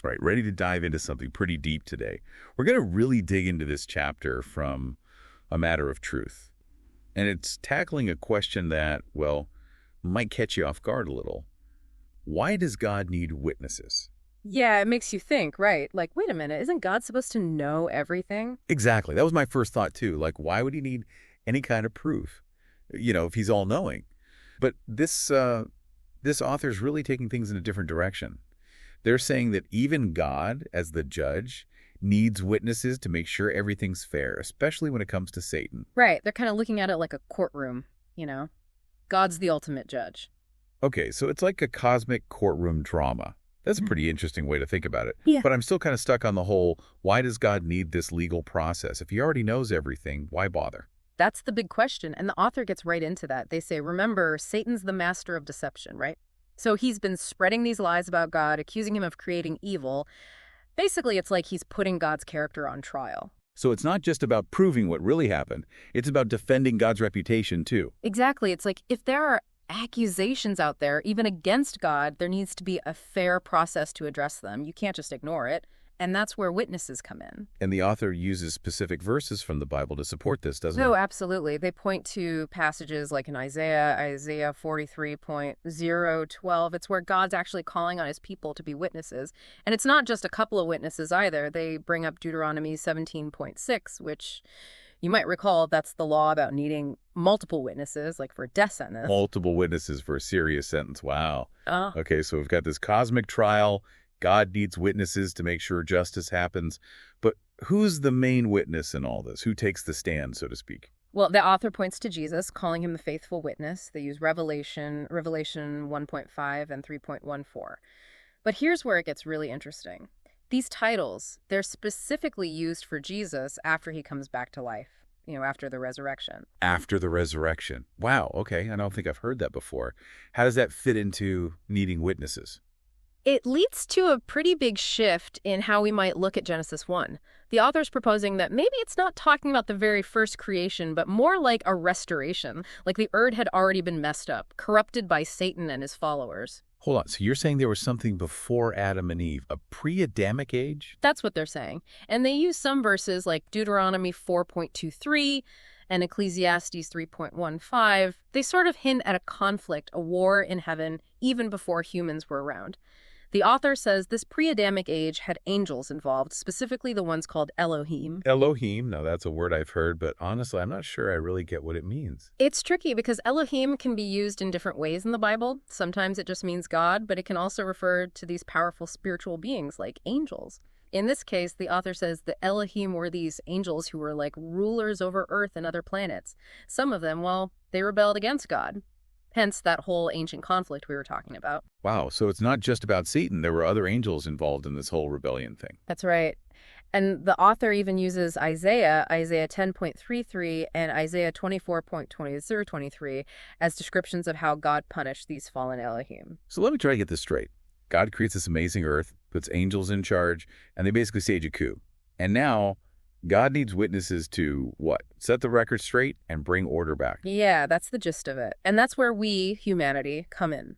All right, ready to dive into something pretty deep today. We're going to really dig into this chapter from a matter of truth. And it's tackling a question that, well, might catch you off guard a little. Why does God need witnesses? Yeah, it makes you think, right? Like, wait a minute, isn't God supposed to know everything? Exactly. That was my first thought, too. Like, why would he need any kind of proof, if he's all-knowing? But this author's really taking things in a different direction. They're saying that even God, as the judge, needs witnesses to make sure everything's fair, especially when it comes to Satan. Right, they're kind of looking at it like a courtroom, you know? God's the ultimate judge. Okay, so it's like a cosmic courtroom drama. That's a pretty interesting way to think about it. Yeah. But I'm still kind of stuck on the whole, why does God need this legal process? If he already knows everything, why bother? That's the big question, and the author gets right into that. They say, remember, Satan's the master of deception, right? So he's been spreading these lies about God, accusing him of creating evil. Basically, it's like he's putting God's character on trial. So it's not just about proving what really happened. It's about defending God's reputation, too. Exactly. It's like if there are accusations out there, even against God, there needs to be a fair process to address them. You can't just ignore it. And that's where witnesses come in. And the author uses specific verses from the Bible to support this, doesn't Oh, he? absolutely. They point to passages like in Isaiah 43.012. It's where God's actually calling on his people to be witnesses. And it's not just a couple of witnesses either. They bring up Deuteronomy 17.6, which you might recall that's the law about needing multiple witnesses, like for a death sentence. Multiple witnesses for a serious sentence. Wow. Oh. Okay, so we've got this cosmic trial. God needs witnesses to make sure justice happens. But who's the main witness in all this? Who takes the stand, so to speak? Well, the author points to Jesus, calling him the faithful witness. They use Revelation 1.5 and 3.14. But here's where it gets really interesting. These titles, they're specifically used for Jesus after he comes back to life, after the resurrection. After the resurrection. Wow, okay. I don't think I've heard that before. How does that fit into needing witnesses? It leads to a pretty big shift in how we might look at Genesis 1. The author's proposing that maybe it's not talking about the very first creation, but more like a restoration, like the earth had already been messed up, corrupted by Satan and his followers. Hold on, so you're saying there was something before Adam and Eve, a pre-Adamic age? That's what they're saying. And they use some verses like Deuteronomy 4.23 and Ecclesiastes 3.15. They sort of hint at a conflict, a war in heaven, even before humans were around. The author says this pre-Adamic age had angels involved, specifically the ones called Elohim. Elohim, now that's a word I've heard, but honestly, I'm not sure I really get what it means. It's tricky because Elohim can be used in different ways in the Bible. Sometimes it just means God, but it can also refer to these powerful spiritual beings like angels. In this case, the author says the Elohim were these angels who were like rulers over Earth and other planets. Some of them, well, they rebelled against God. Hence that whole ancient conflict we were talking about. Wow, so it's not just about Satan. There were other angels involved in this whole rebellion thing. That's right. And the author even uses Isaiah 10.33 and Isaiah 24.20-23 as descriptions of how God punished these fallen Elohim. So let me try to get this straight. God creates this amazing earth, puts angels in charge, and they basically stage a coup. And now God needs witnesses to, what? Set the record straight and bring order back. Yeah, that's the gist of it. And that's where we, humanity, come in.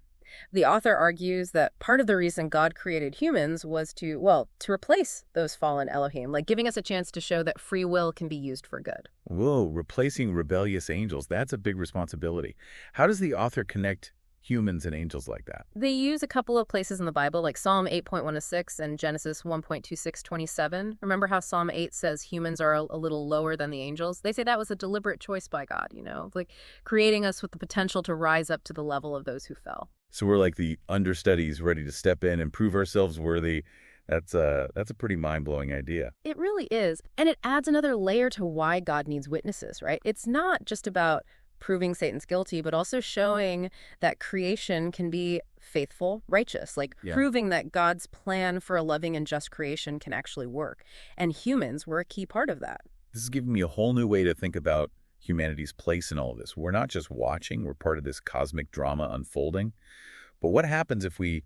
The author argues that part of the reason God created humans was to replace those fallen Elohim, like giving us a chance to show that free will can be used for good. Whoa, replacing rebellious angels. That's a big responsibility. How does the author connect humans and angels like that? They use a couple of places in the Bible, like Psalm 8.1-6 and Genesis 1.26-27. Remember how Psalm 8 says humans are a little lower than the angels? They say that was a deliberate choice by God, like creating us with the potential to rise up to the level of those who fell. So we're like the understudies ready to step in and prove ourselves worthy. That's a pretty mind-blowing idea. It really is. And it adds another layer to why God needs witnesses, right? It's not just about proving Satan's guilty, but also showing that creation can be faithful, righteous, proving that God's plan for a loving and just creation can actually work. And humans were a key part of that. This is giving me a whole new way to think about humanity's place in all of this. We're not just watching, we're part of this cosmic drama unfolding. But what happens if we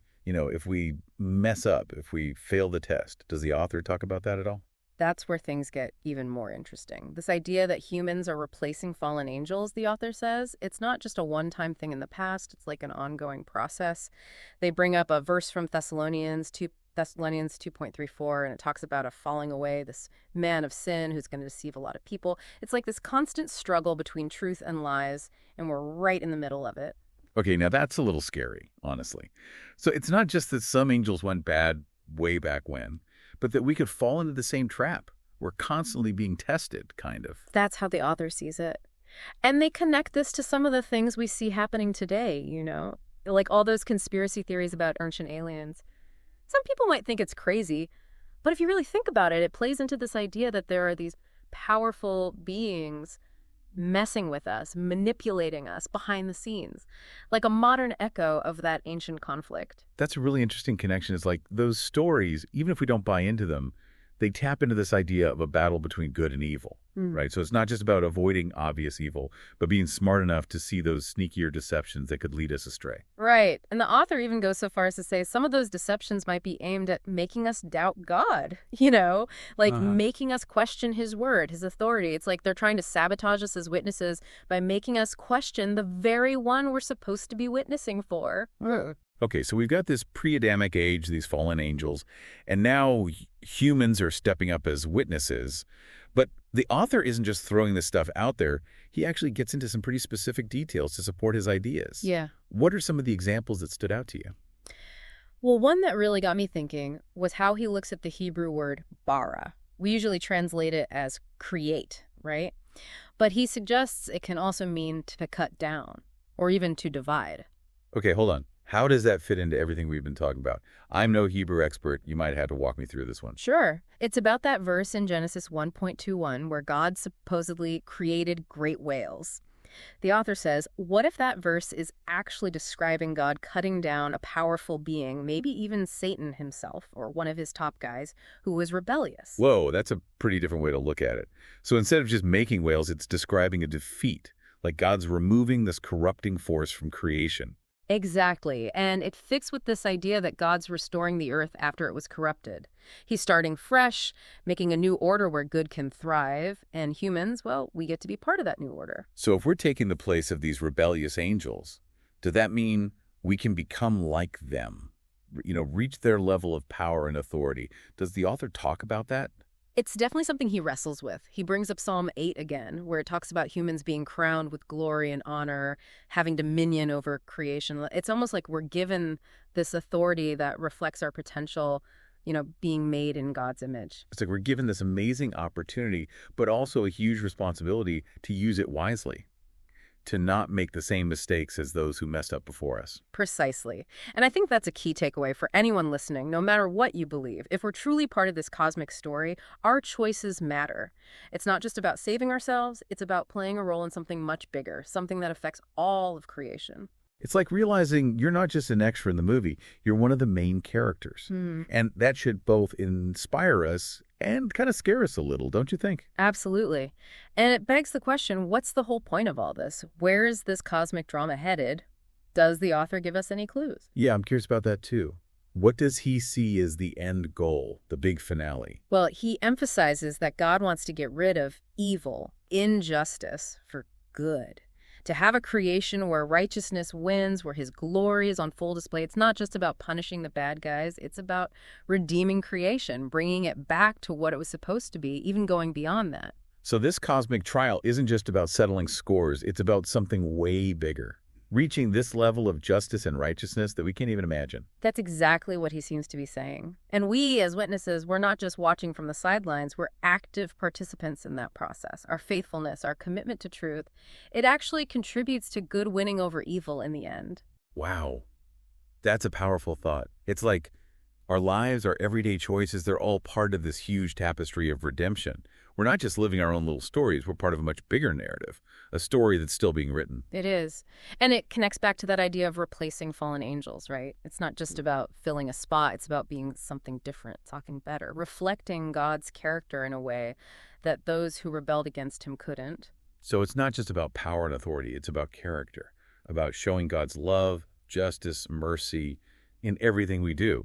mess up, if we fail the test? Does the author talk about that at all? That's where things get even more interesting. This idea that humans are replacing fallen angels, the author says, it's not just a one-time thing in the past. It's like an ongoing process. They bring up a verse from Thessalonians Thessalonians 2.34, and it talks about a falling away, this man of sin who's going to deceive a lot of people. It's like this constant struggle between truth and lies, and we're right in the middle of it. Okay, now that's a little scary, honestly. So it's not just that some angels went bad way back when, but that we could fall into the same trap. We're constantly being tested, kind of. That's how the author sees it. And they connect this to some of the things we see happening today, you know? Like all those conspiracy theories about ancient aliens. Some people might think it's crazy, but if you really think about it, it plays into this idea that there are these powerful beings messing with us, manipulating us behind the scenes, like a modern echo of that ancient conflict. That's a really interesting connection. It's like those stories, even if we don't buy into them, they tap into this idea of a battle between good and evil, right? So it's not just about avoiding obvious evil, but being smart enough to see those sneakier deceptions that could lead us astray. Right. And the author even goes so far as to say some of those deceptions might be aimed at making us doubt God, you know, like making us question his word, his authority. It's like they're trying to sabotage us as witnesses by making us question the very one we're supposed to be witnessing for. Okay, so we've got this pre-Adamic age, these fallen angels, and now humans are stepping up as witnesses. But the author isn't just throwing this stuff out there. He actually gets into some pretty specific details to support his ideas. Yeah. What are some of the examples that stood out to you? Well, one that really got me thinking was how he looks at the Hebrew word bara. We usually translate it as create, right? But he suggests it can also mean to cut down or even to divide. Okay, hold on. How does that fit into everything we've been talking about? I'm no Hebrew expert. You might have to walk me through this one. Sure. It's about that verse in Genesis 1.21 where God supposedly created great whales. The author says, what if that verse is actually describing God cutting down a powerful being, maybe even Satan himself or one of his top guys, who was rebellious? Whoa, that's a pretty different way to look at it. So instead of just making whales, it's describing a defeat, like God's removing this corrupting force from creation. Exactly. And it fits with this idea that God's restoring the earth after it was corrupted. He's starting fresh, making a new order where good can thrive, and humans, well, we get to be part of that new order. So if we're taking the place of these rebellious angels, does that mean we can become like them? You know, reach their level of power and authority? Does the author talk about that? It's definitely something he wrestles with. He brings up Psalm 8 again, where it talks about humans being crowned with glory and honor, having dominion over creation. It's almost like we're given this authority that reflects our potential, you know, being made in God's image. It's like we're given this amazing opportunity, but also a huge responsibility to use it wisely, to not make the same mistakes as those who messed up before us. Precisely. And I think that's a key takeaway for anyone listening, no matter what you believe. If we're truly part of this cosmic story, our choices matter. It's not just about saving ourselves, it's about playing a role in something much bigger, something that affects all of creation. It's like realizing you're not just an extra in the movie, you're one of the main characters. And that should both inspire us and kind of scare us a little, don't you think? Absolutely. And it begs the question, what's the whole point of all this? Where is this cosmic drama headed? Does the author give us any clues? Yeah, I'm curious about that too. What does he see as the end goal, the big finale? Well, he emphasizes that God wants to get rid of evil, injustice, for good. To have a creation where righteousness wins, where his glory is on full display. It's not just about punishing the bad guys. It's about redeeming creation, bringing it back to what it was supposed to be, even going beyond that. So this cosmic trial isn't just about settling scores. It's about something way bigger, reaching this level of justice and righteousness that we can't even imagine. That's exactly what he seems to be saying. And we, as witnesses, we're not just watching from the sidelines. We're active participants in that process. Our faithfulness, our commitment to truth, it actually contributes to good winning over evil in the end. Wow. That's a powerful thought. It's like our lives, our everyday choices, they're all part of this huge tapestry of redemption. We're not just living our own little stories. We're part of a much bigger narrative, a story that's still being written. It is. And it connects back to that idea of replacing fallen angels, right? It's not just about filling a spot. It's about being something different, something better, reflecting God's character in a way that those who rebelled against him couldn't. So it's not just about power and authority. It's about character, about showing God's love, justice, mercy in everything we do.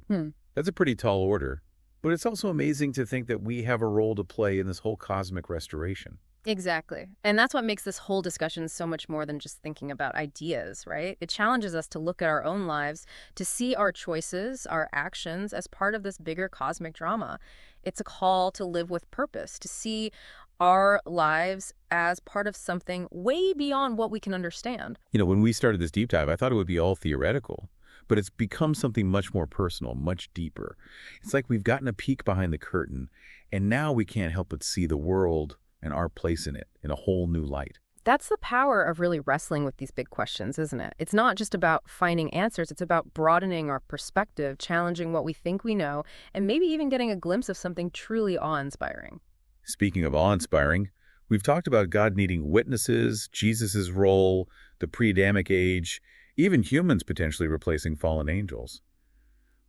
That's a pretty tall order. But it's also amazing to think that we have a role to play in this whole cosmic restoration. Exactly. And that's what makes this whole discussion so much more than just thinking about ideas, right? It challenges us to look at our own lives, to see our choices, our actions as part of this bigger cosmic drama. It's a call to live with purpose, to see our lives as part of something way beyond what we can understand. When we started this deep dive, I thought it would be all theoretical, but it's become something much more personal, much deeper. It's like we've gotten a peek behind the curtain, and now we can't help but see the world and our place in it in a whole new light. That's the power of really wrestling with these big questions, isn't it? It's not just about finding answers. It's about broadening our perspective, challenging what we think we know, and maybe even getting a glimpse of something truly awe-inspiring. Speaking of awe-inspiring, we've talked about God needing witnesses, Jesus' role, the pre-Adamic age, even humans potentially replacing fallen angels.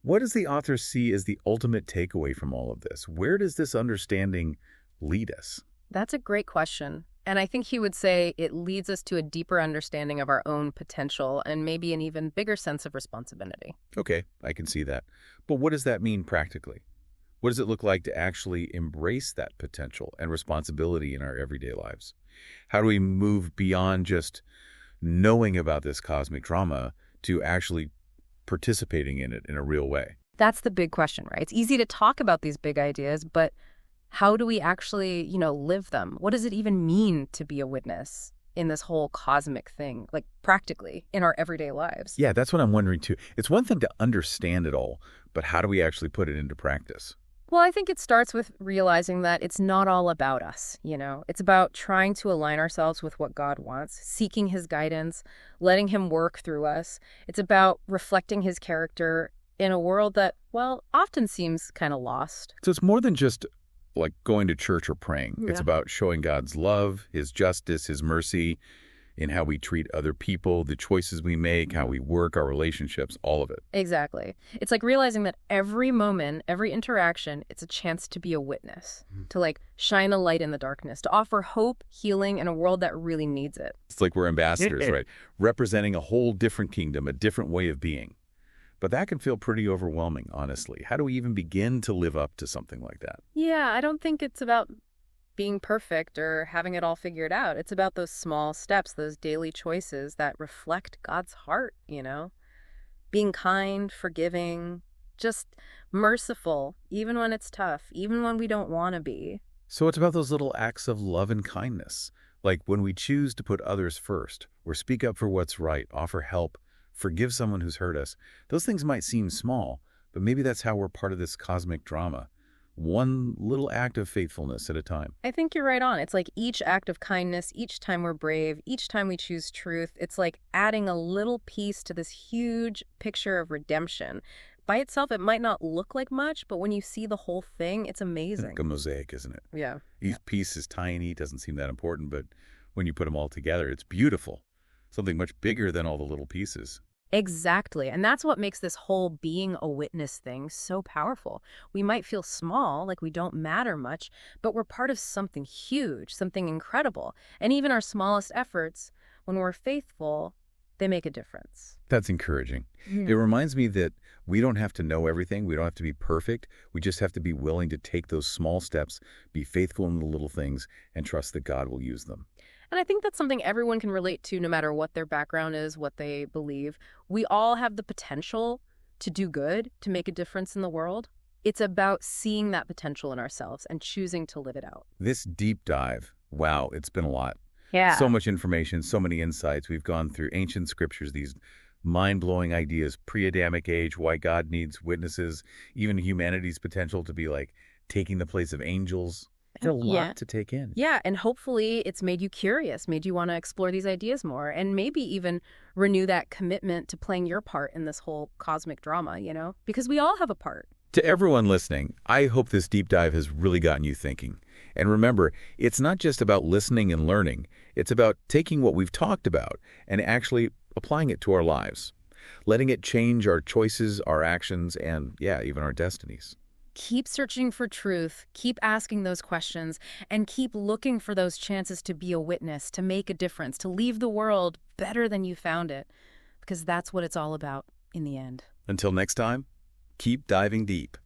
What does the author see as the ultimate takeaway from all of this? Where does this understanding lead us? That's a great question. And I think he would say it leads us to a deeper understanding of our own potential and maybe an even bigger sense of responsibility. Okay, I can see that. But what does that mean practically? What does it look like to actually embrace that potential and responsibility in our everyday lives? How do we move beyond just knowing about this cosmic drama to actually participating in it in a real way? That's the big question, right? It's easy to talk about these big ideas, but how do we actually, live them? What does it even mean to be a witness in this whole cosmic thing, like practically in our everyday lives? Yeah, that's what I'm wondering too. It's one thing to understand it all, but how do we actually put it into practice? Well, I think it starts with realizing that it's not all about us, It's about trying to align ourselves with what God wants, seeking his guidance, letting him work through us. It's about reflecting his character in a world that, well, often seems kind of lost. So it's more than just like going to church or praying. Yeah. It's about showing God's love, his justice, his mercy in how we treat other people, the choices we make, how we work, our relationships, all of it. Exactly. It's like realizing that every moment, every interaction, it's a chance to be a witness, to shine a light in the darkness, to offer hope, healing in a world that really needs it. It's like we're ambassadors, right? Representing a whole different kingdom, a different way of being. But that can feel pretty overwhelming, honestly. How do we even begin to live up to something like that? Yeah, I don't think it's about being perfect or having it all figured out. It's about those small steps, those daily choices that reflect God's heart, Being kind, forgiving, just merciful, even when it's tough, even when we don't want to be. So it's about those little acts of love and kindness, like when we choose to put others first, or speak up for what's right, offer help, forgive someone who's hurt us. Those things might seem small, but maybe that's how we're part of this cosmic drama. One little act of faithfulness at a time. I think you're right on. It's like each act of kindness, each time we're brave, each time we choose truth, it's like adding a little piece to this huge picture of redemption. By itself, it might not look like much, but when you see the whole thing, it's amazing. Like a mosaic, isn't it? Yeah. Each piece is tiny, doesn't seem that important, but when you put them all together, it's beautiful. Something much bigger than all the little pieces. Exactly. And that's what makes this whole being a witness thing so powerful. We might feel small, like we don't matter much, but we're part of something huge, something incredible. And even our smallest efforts, when we're faithful, they make a difference. That's encouraging. It reminds me that we don't have to know everything. We don't have to be perfect. We just have to be willing to take those small steps, be faithful in the little things, and trust that God will use them. And I think that's something everyone can relate to no matter what their background is, what they believe. We all have the potential to do good, to make a difference in the world. It's about seeing that potential in ourselves and choosing to live it out. This deep dive, wow, it's been a lot. Yeah. So much information, so many insights. We've gone through ancient scriptures, these mind-blowing ideas, pre-Adamic age, why God needs witnesses, even humanity's potential to be like taking the place of angels. It's a lot to take in. Yeah, and hopefully it's made you curious, made you want to explore these ideas more, and maybe even renew that commitment to playing your part in this whole cosmic drama, Because we all have a part. To everyone listening, I hope this deep dive has really gotten you thinking. And remember, it's not just about listening and learning. It's about taking what we've talked about and actually applying it to our lives, letting it change our choices, our actions, and, even our destinies. Keep searching for truth, keep asking those questions, and keep looking for those chances to be a witness, to make a difference, to leave the world better than you found it, because that's what it's all about in the end. Until next time, keep diving deep.